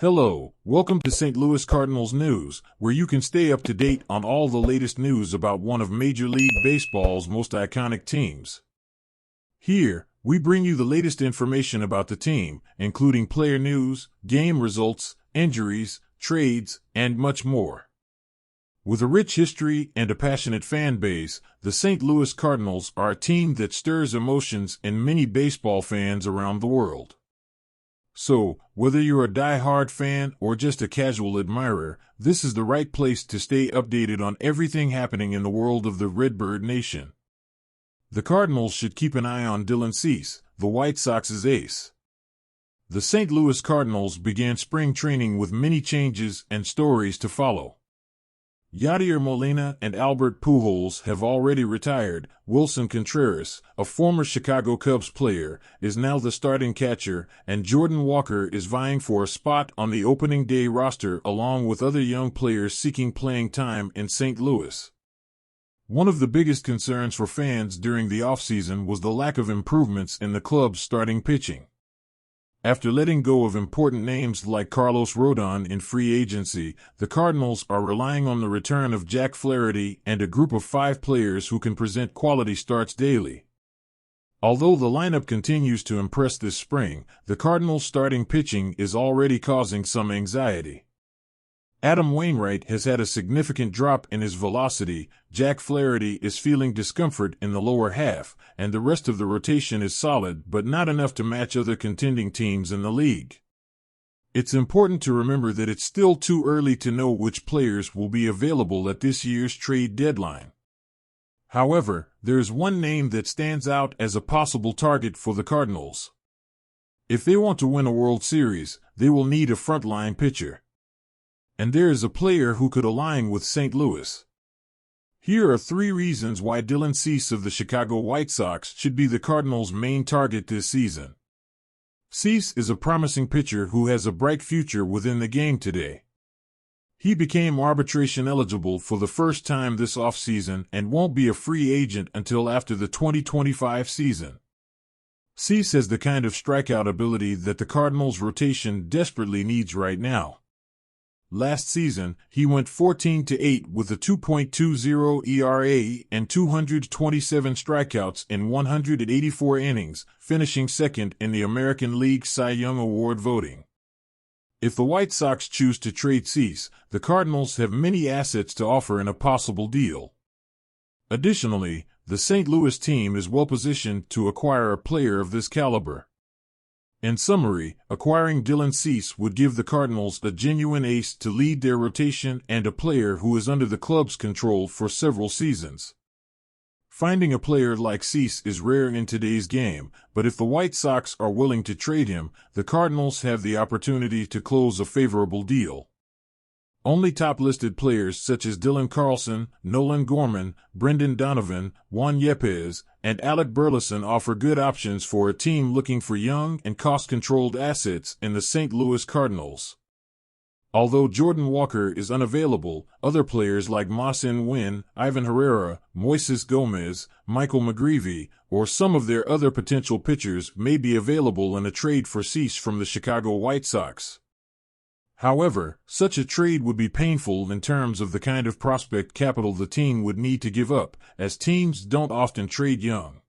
Hello, welcome to St. Louis Cardinals News, where you can stay up to date on all the latest news about one of Major League Baseball's most iconic teams. Here, we bring you the latest information about the team, including player news, game results, injuries, trades, and much more. With a rich history and a passionate fan base, the St. Louis Cardinals are a team that stirs emotions in many baseball fans around the world. So, whether you're a die-hard fan or just a casual admirer, this is the right place to stay updated on everything happening in the world of the Redbird Nation. The Cardinals should keep an eye on Dylan Cease, the White Sox's ace. The St. Louis Cardinals began spring training with many changes and stories to follow. Yadier Molina and Albert Pujols have already retired. Wilson Contreras, a former Chicago Cubs player, is now the starting catcher, and Jordan Walker is vying for a spot on the opening day roster along with other young players seeking playing time in St. Louis. One of the biggest concerns for fans during the offseason was the lack of improvements in the club's starting pitching. After letting go of important names like Carlos Rodon in free agency, the Cardinals are relying on the return of Jack Flaherty and a group of 5 players who can present quality starts daily. Although the lineup continues to impress this spring, the Cardinals' starting pitching is already causing some anxiety. Adam Wainwright has had a significant drop in his velocity, Jack Flaherty is feeling discomfort in the lower half, and the rest of the rotation is solid but not enough to match other contending teams in the league. It's important to remember that it's still too early to know which players will be available at this year's trade deadline. However, there is one name that stands out as a possible target for the Cardinals. If they want to win a World Series, they will need a frontline pitcher. And there is a player who could align with St. Louis. Here are 3 reasons why Dylan Cease of the Chicago White Sox should be the Cardinals' main target this season. Cease is a promising pitcher who has a bright future within the game today. He became arbitration eligible for the first time this offseason and won't be a free agent until after the 2025 season. Cease has the kind of strikeout ability that the Cardinals' rotation desperately needs right now. Last season, he went 14-8 with a 2.20 ERA and 227 strikeouts in 184 innings, finishing second in the American League Cy Young Award voting. If the White Sox choose to trade Cease, the Cardinals have many assets to offer in a possible deal. Additionally, the St. Louis team is well positioned to acquire a player of this caliber. In summary, acquiring Dylan Cease would give the Cardinals a genuine ace to lead their rotation and a player who is under the club's control for several seasons. Finding a player like Cease is rare in today's game, but if the White Sox are willing to trade him, the Cardinals have the opportunity to close a favorable deal. Only top-listed players such as Dylan Carlson, Nolan Gorman, Brendan Donovan, Juan Yepez, and Alec Burleson offer good options for a team looking for young and cost-controlled assets in the St. Louis Cardinals. Although Jordan Walker is unavailable, other players like Ma-Sin Win, Ivan Herrera, Moises Gomez, Michael McGreevy, or some of their other potential pitchers may be available in a trade for Cease from the Chicago White Sox. However, such a trade would be painful in terms of the kind of prospect capital the team would need to give up, as teams don't often trade young.